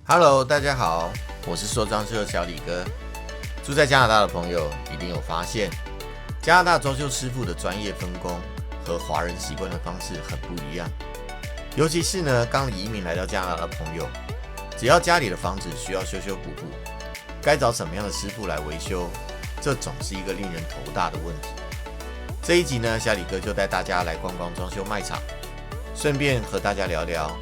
Hello， 大家好，我是说装修的小李哥。住在加拿大的朋友一定有发现，加拿大装修师傅的专业分工和华人习惯的方式很不一样。尤其是呢，刚移民来到加拿大的朋友，只要家里的房子需要修修补补，该找什么样的师傅来维修，这总是一个令人头大的问题。这一集呢，小李哥就带大家来逛逛装修卖场，顺便和大家聊聊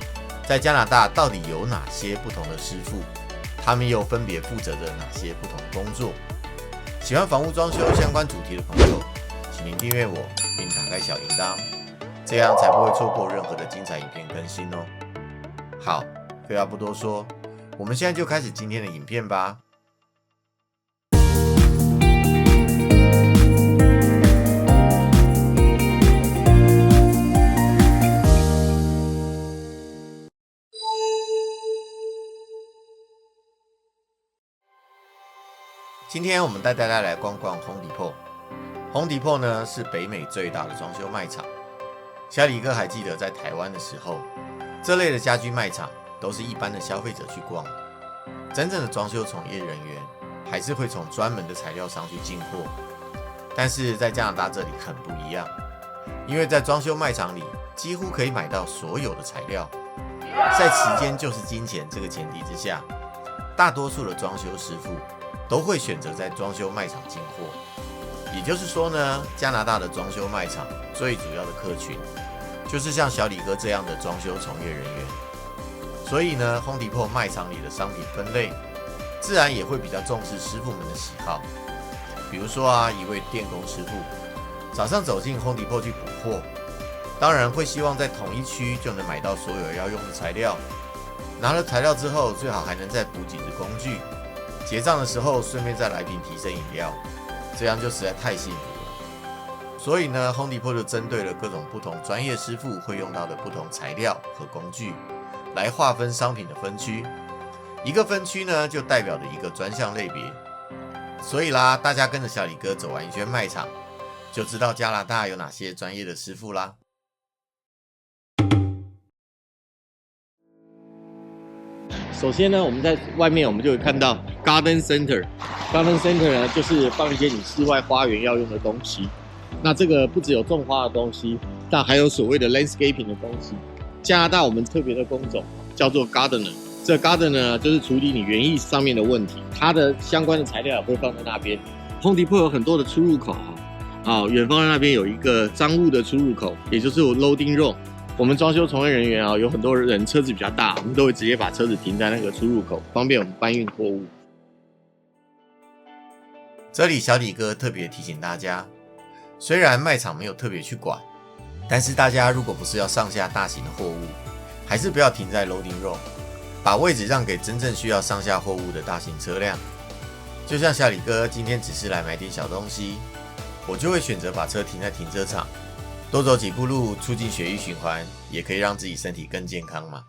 在加拿大到底有哪些不同的师傅，他们又分别负责着哪些不同的工作。喜欢房屋装修相关主题的朋友，请您订阅我并打开小铃铛，这样才不会错过任何的精彩影片更新哦。好，废话不多说，我们现在就开始今天的影片吧。今天我们带大家来逛逛Home Depot。Home Depot 呢是北美最大的装修卖场。小李哥还记得在台湾的时候，这类的家居卖场都是一般的消费者去逛的，真正的装修从业人员还是会从专门的材料商去进货。但是在加拿大这里很不一样，因为在装修卖场里几乎可以买到所有的材料，在时间就是金钱这个前提之下，大多数的装修师傅都会选择在装修卖场进货。也就是说呢，加拿大的装修卖场最主要的客群就是像小李哥这样的装修从业人员。所以呢， Home Depot 卖场里的商品分类自然也会比较重视师傅们的喜好。比如说一位电工师傅早上走进 Home Depot 去补货，当然会希望在同一区就能买到所有要用的材料。拿了材料之后，最好还能再补几支工具，结账的时候顺便再来瓶提神饮料，这样就实在太幸福了。所以呢， Home Depot 就针对了各种不同专业师傅会用到的不同材料和工具，来划分商品的分区。一个分区呢，就代表着一个专项类别。所以啦，大家跟着小李哥走完一圈卖场，就知道加拿大有哪些专业的师傅啦。首先呢，我们在外面我们就会看到 Garden Center。Garden Center 呢，就是放一些你室外花园要用的东西。那这个不只有种花的东西，但还有所谓的 landscaping 的东西。加拿大我们特别的工种叫做 gardener。这 gardener 呢，就是处理你园艺上面的问题，它的相关的材料也会放在那边。Home Depot 有很多的出入口远方那边有一个商务的出入口，也就是 loading room。我们装修从业人员有很多人车子比较大，我们都会直接把车子停在那个出入口，方便我们搬运货物。这里小李哥特别提醒大家，虽然卖场没有特别去管，但是大家如果不是要上下大型的货物，还是不要停在 loading room， 把位置让给真正需要上下货物的大型车辆。就像小李哥今天只是来买点小东西，我就会选择把车停在停车场，多走几步路，促进血液循环，也可以让自己身体更健康嘛。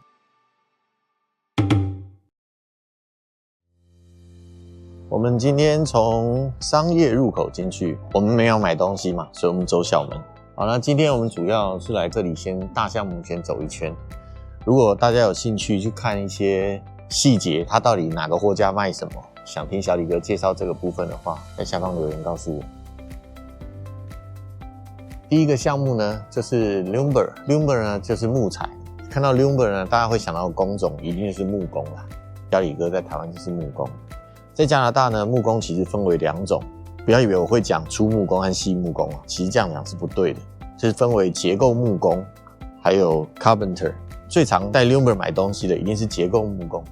我们今天从商业入口进去，我们没有买东西嘛，所以我们走小门。好，那今天我们主要是来这里先大项目先走一圈。如果大家有兴趣去看一些细节，它到底哪个货架卖什么，想听小李哥介绍这个部分的话，在下方留言告诉我。第一个项目呢，就是 lumber 呢就是木材。看到 lumber 呢，大家会想到工种一定是木工啦。小李哥在台湾就是木工。在加拿大呢，木工其实分为两种，不要以为我会讲粗木工和细木工，其实这样讲是不对的，就是分为结构木工还有 carpenter。最常在 lumber 买东西的一定是结构木工。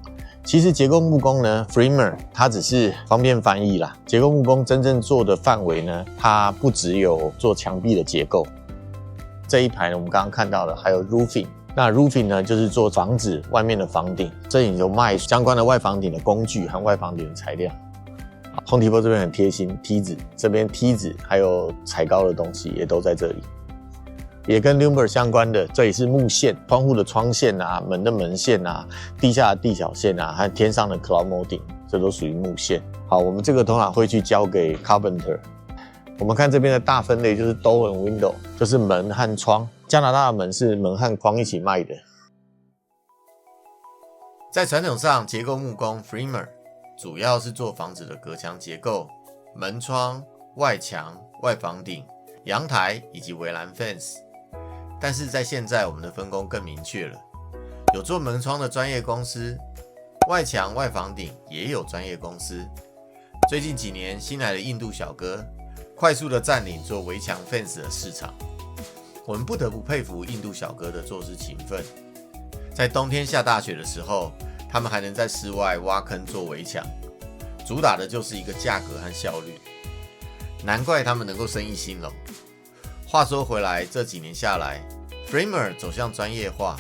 其实结构木工呢 framer 它只是方便翻译啦，结构木工真正做的范围呢，它不只有做墙壁的结构。这一排呢，我们刚刚看到的还有 roofing。那 roofing 呢，就是做房子外面的房顶，这里有卖相关的外房顶的工具和外房顶的材料。Home Depot 这边很贴心，梯子这边梯子还有踩高的东西也都在这里。也跟 lumber 相关的，这里是木线，窗户的窗线啊，门的门线啊，地下的地脚线啊，和天上的 cloud molding， 这都属于木线。好，我们这个通常会去交给 carpenter。我们看这边的大分类就是 door and window， 就是门和窗。加拿大的门是门和框一起卖的。在传统上，结构木工 Framer 主要是做房子的隔墙结构、门窗、外墙、外房顶、阳台以及围栏 fence。但是在现在，我们的分工更明确了，有做门窗的专业公司，外墙、外房顶也有专业公司。最近几年，新来的印度小哥快速的占领做围墙 fence 的市场，我们不得不佩服印度小哥的做事勤奋。在冬天下大雪的时候，他们还能在室外挖坑做围墙，主打的就是一个价格和效率，难怪他们能够生意兴隆。话说回来，这几年下来 ，Framer 走向专业化，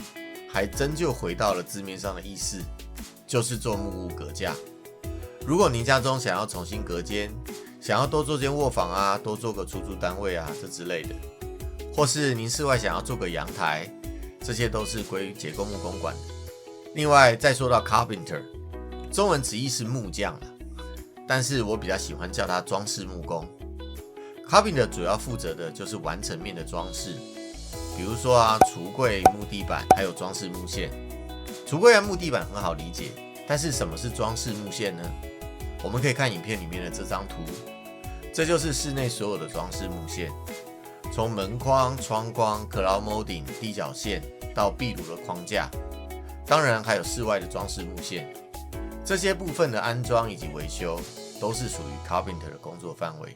还真就回到了字面上的意思，就是做木屋隔架。如果您家中想要重新隔间，想要多做间卧房啊，多做个出租单位啊，这之类的，或是您室外想要做个阳台，这些都是归结构木工管的。另外，再说到 Carpenter， 中文直译是木匠啦，但是我比较喜欢叫它装饰木工。Carpenter 主要负责的就是完成面的装饰，比如说橱柜、木地板，还有装饰木线。橱柜和木地板很好理解，但是什么是装饰木线呢？我们可以看影片里面的这张图，这就是室内所有的装饰木线，从门框、窗框、cloud molding、地脚线到壁炉的框架，当然还有室外的装饰木线。这些部分的安装以及维修都是属于 Carpenter 的工作范围。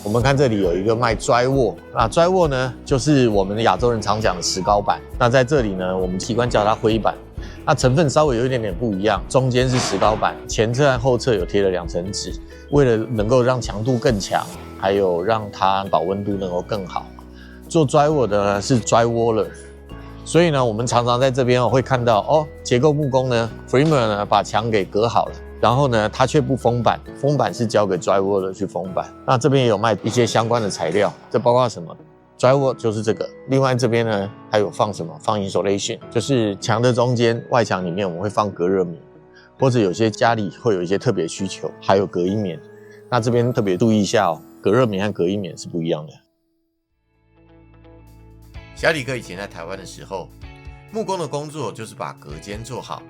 我们看这里有一个卖 drywall， 那 drywall 呢，就是我们亚洲人常讲的石膏板。那在这里呢，我们习惯叫它灰板。那成分稍微有一点点不一样，中间是石膏板，前侧和后侧有贴了2层纸，为了能够让强度更强，还有让它保温度能够更好。做 drywall 的呢是 drywaller， 所以呢，我们常常在这边会看到结构木工呢 Framer 呢把墙给隔好了。然后呢，他却不封板，封板是交给 drywall 去封板。那这边也有卖一些相关的材料，这包括什么 ？drywall 就是这个。另外这边呢，还有放什么？放 insulation， 就是墙的中间、外墙里面我们会放隔热棉，或者有些家里会有一些特别需求，还有隔音棉。那这边特别注意一下隔热棉和隔音棉是不一样的。小李哥以前在台湾的时候，木工的工作就是把隔间做好，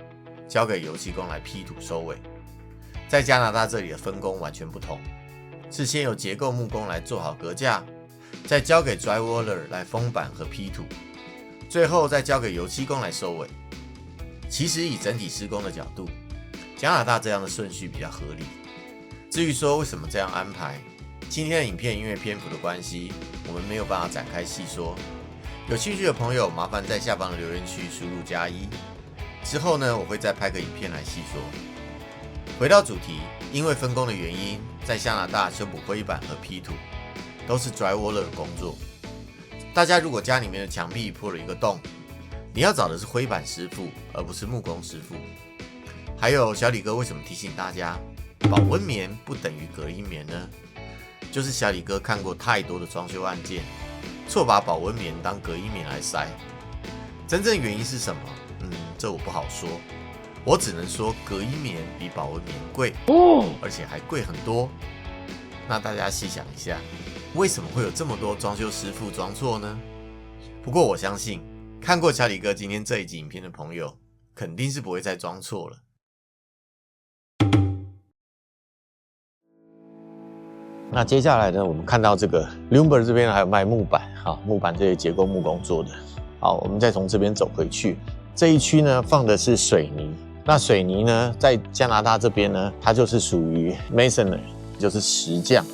交给油漆工来批土收尾。在加拿大这里的分工完全不同，是先由结构木工来做好隔架，再交给 drywaller 来封板和批土，最后再交给油漆工来收尾。其实以整体施工的角度，加拿大这样的顺序比较合理。至于说为什么这样安排，今天的影片因为篇幅的关系，我们没有办法展开细说。有兴趣的朋友，麻烦在下方的留言区输入+1，之后呢，我会再拍个影片来细说。回到主题，因为分工的原因，在加拿大修补灰板和批土都是 drywaller 的工作。大家如果家里面的墙壁破了一个洞，你要找的是灰板师傅，而不是木工师傅。还有小李哥为什么提醒大家，保温棉不等于隔音棉呢？就是小李哥看过太多的装修案件，错把保温棉当隔音棉来塞。真正原因是什么？这我不好说。我只能说隔音棉比保温棉贵，而且还贵很多。那大家细想一下，为什么会有这么多装修师傅装错呢？不过我相信，看过小李哥今天这一集影片的朋友，肯定是不会再装错了。那接下来呢，我们看到这个 Lumber 这边还有卖木板，木板这些结构木工做的。好，我们再从这边走回去，这一区呢放的是水泥。那水泥呢，在加拿大这边呢，它就是属于 masonry， 就是石匠。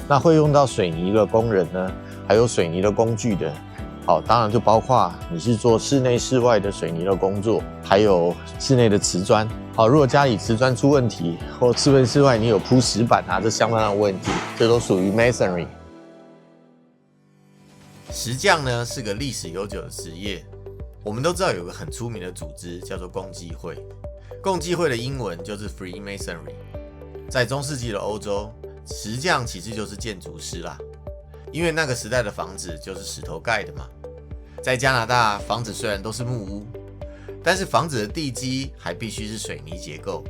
那会用到水泥的工人呢，还有水泥的工具的，当然就包括你是做室内室外的水泥的工作，还有室内的瓷砖。如果家里瓷砖出问题，或室内室外你有铺石板这相当的问题，这都属于 masonry。石匠呢是个历史悠久的职业，我们都知道有个很出名的组织叫做共济会。共济会的英文就是 Freemasonry。在中世纪的欧洲，石匠其实就是建筑师啦，因为那个时代的房子就是石头盖的嘛。在加拿大，房子虽然都是木屋，但是房子的地基还必须是水泥结构。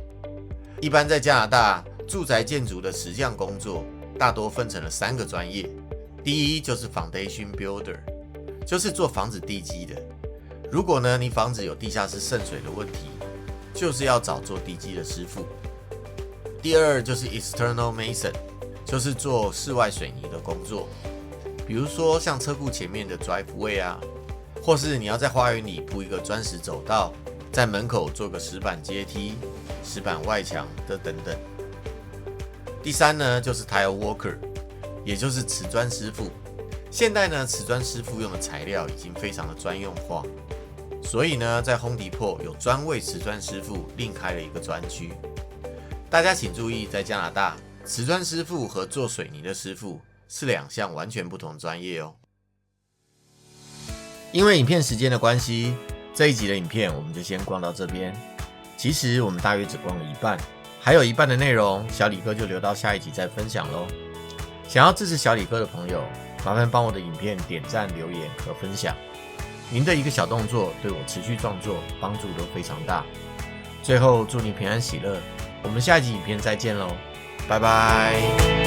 一般在加拿大，住宅建筑的石匠工作大多分成了3个专业。第一就是 Foundation Builder，就是做房子地基的。如果呢你房子有地下室渗水的问题，就是要找做地基的师傅。第二就是 external mason， 就是做室外水泥的工作，比如说像车库前面的 driveway 啊，或是你要在花园里铺一个砖石走道，在门口做个石板阶梯、石板外墙的等等。第三呢就是 tile worker， 也就是瓷砖师傅。现代呢瓷砖师傅用的材料已经非常的专用化，所以呢在Home Depot有专为瓷砖师傅另开了一个专区。大家请注意，在加拿大，瓷砖师傅和做水泥的师傅是两项完全不同的专业哦。因为影片时间的关系，这一集的影片我们就先逛到这边。其实我们大约只逛了一半，还有一半的内容，小李哥就留到下一集再分享咯。想要支持小李哥的朋友，麻烦帮我的影片点赞、留言和分享。您的一个小动作对我持续创作帮助都非常大。最后祝你平安喜乐，我们下一集影片再见咯，拜拜。